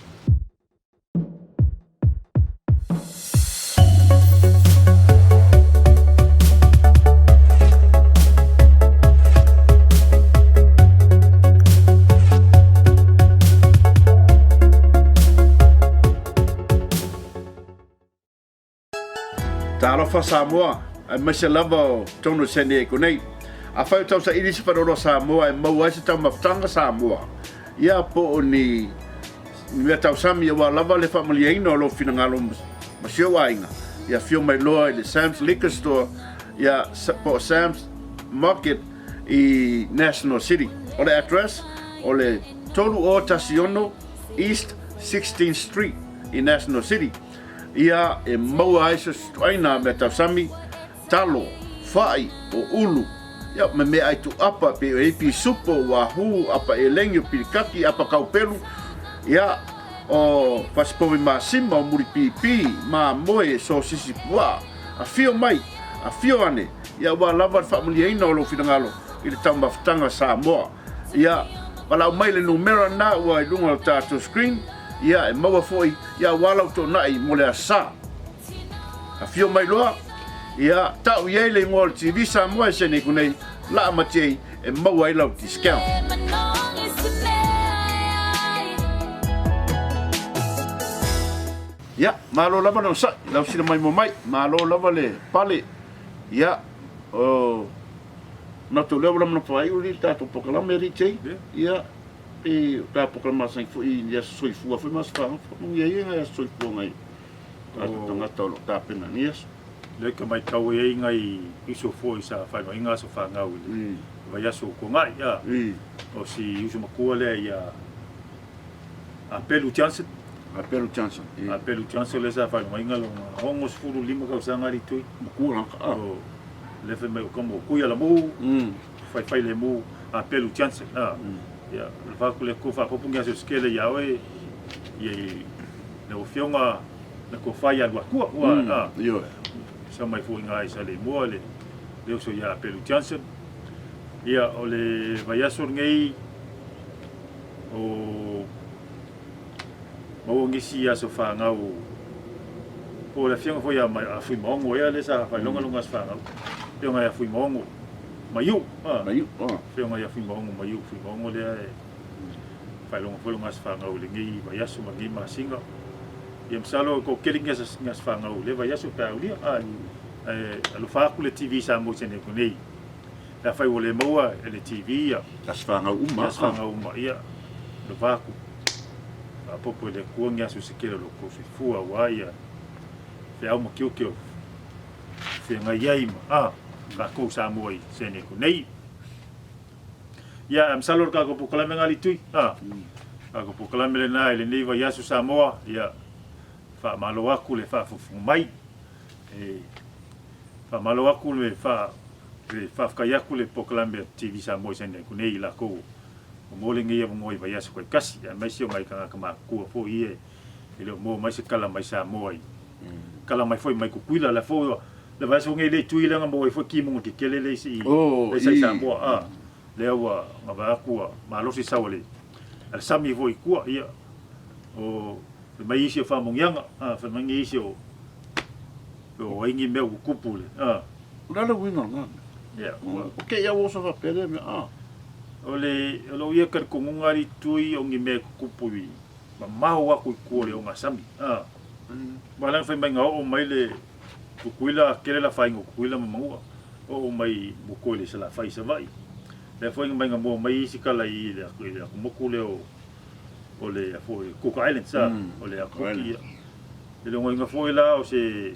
Talofa Samoa ai masa lava tono sene ko nei a fai tau sa ili se parolo Samoa e mau ai se tau maftanga Samoa ia po ni tau sami wa lava le family no lo finangalo masio ainga ia fio mai loa le Sam's Liquor Store ia po Sam's Market I National City o le address o le tolu o Tasiono East 16th Street I National City ia e mau ai se aina me tau sami talo fai o ulu ia me ai tu apa pe pi supo wa hu apa e lengi pirikaki apa kaupelu ia o paspovi Masinama o muri pipi ma moe so sisi wa a fio mai a fio ane ia wa lava family ino lo finangalo I le tamba ftanga Samoa ia wala mai le numero na wa lunga tato screen ia e maua foi ia wala to nai mo le asa a fio mai loa ia tau ye le ngol TV Samoa se ne kunei la matei e maua I lau discount ia malo lava no sa lau sina mai mo mai malo lava le pale ia o na to le no fai o li tato pokalame ri tei ia e ka pokalama sai foi ia soi fu foi mas fa no ia soi fu ngai tanga tolo ta pena nias le ka mai tau e ngai iso foi sa fai no inga so fa ngau vai aso ko ngai ya o si uso makua le ia apelu chance le sa fai no inga lo hongos furu lima ka sanga ri tui makua o le fe me como kuia la mu fai le mu apelu chance ya le fa ku le ko fa popunga so skele ya we ye le ofionga le ko fa ya ku yo sa mai fu ngai sa le mo le so ya apelu chance ya o le vai aso ngai o mo ngi si aso fa ngau po le fionga fo ya mai a fui mongo ya le sa fa longa fa ngau yo ngai a fui mongo mayu fionga ya fui mongo le fa longa fa ngau le ngai vai aso ngi masinga yam salo ko kelinga ngas fa ngau le vai aso pa uli alo fa ku le TV Samoa se ne kunei la fai o le moa e le TV ia as fa ngau uma ia le vaku popo le kuangia su sekele lo ko se fua waia fe au mo kio fe ngai ma ka ko Samoa se ne ko nei ya am salor ka ko pokalame ngali tui ka ko pokalame le nai le nei va yasu Samoa ya fa malo aku le fa fu mai fa malo aku le fa ka ku le pokalame TV Samoa se ne ko nei la ko mo le ngai mo i va yasu ko kasi ya mai sio mai ka ma ku fo ie ile mo mai se kala mai Samoa kala mai foi mai ku kuila la fo le vai so ngai le tuila nga mo foi ki mo ti kele le si le sai Samoa le wa ma ku ma lo si sawale al sami voi ku ia o le mai isi fa mo yanga fa mangi isi o ingi me ku kupule la le winga nga ya okay ya wo so fa pele me ole lo ia ka ko ngari tui o ngi me kupui ma mau aku ku le o ngasami balang fa mai nga o mai le ku kuila kele la fa ngo kuila ma o mai bu ko le sala fa isa vai le foi ngai nga mo mai si kala I le ku mo ku le o le foi Cook Island sa o le aku ki le ngai nga foi la o se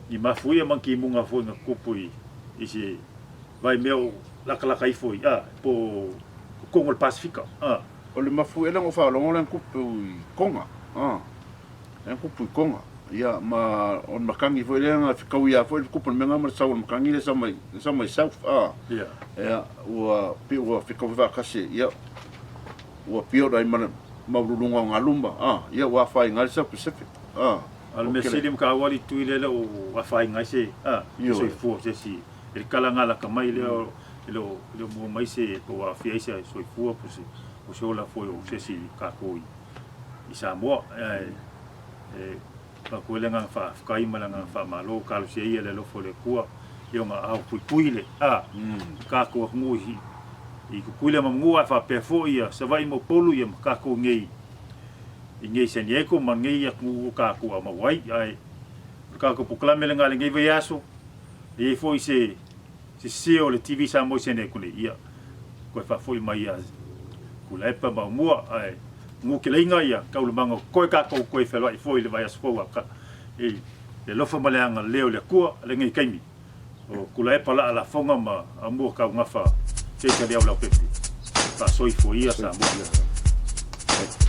I ma foi man ki mo nga foi nga kupui isi vai meu la kai foi po Kongo Pasifika o le mafu ela ngo fa lo ngol kupui konga en kupui konga ya ma on makangi foi le nga fikau ya foi kupun menga ma sa on makangi le sa mai south ya ua pi fikau va kasi ya ua pio dai mana maulunga ngalumba ya wa fa ngal sa Pacific al mesilim ka wali tuile le o wa fa ngai se so fu se si el kalanga la kamai le lo mo mai se po wa fi se so fu o se la foi o se si ka koi I Samoa pa ko le nga fa kai mala nga fa malo ka se ia le lo fo le kua yo nga au puile ka ko ngui I ku kuile ma ngua fa pe fo ia sa vai mo polu ia ka ko ngei se ni eko ma ngei aku ka ko ma wai ai ka ko poklame le ngale ngei vayaso e foi se o le TV Samoa se ne ku le ia ko fa foi mai ia Tuilaepa ma mua ai ngu ke leinga ia ka u manga ko ka ko fe lo foi le vayaso ko ka le lofa maleanga leo le kua le ngei kaimi o Tuilaepa la fonga ma amua ka ngafa se ka dia la pepe pa soi foi ia Samoa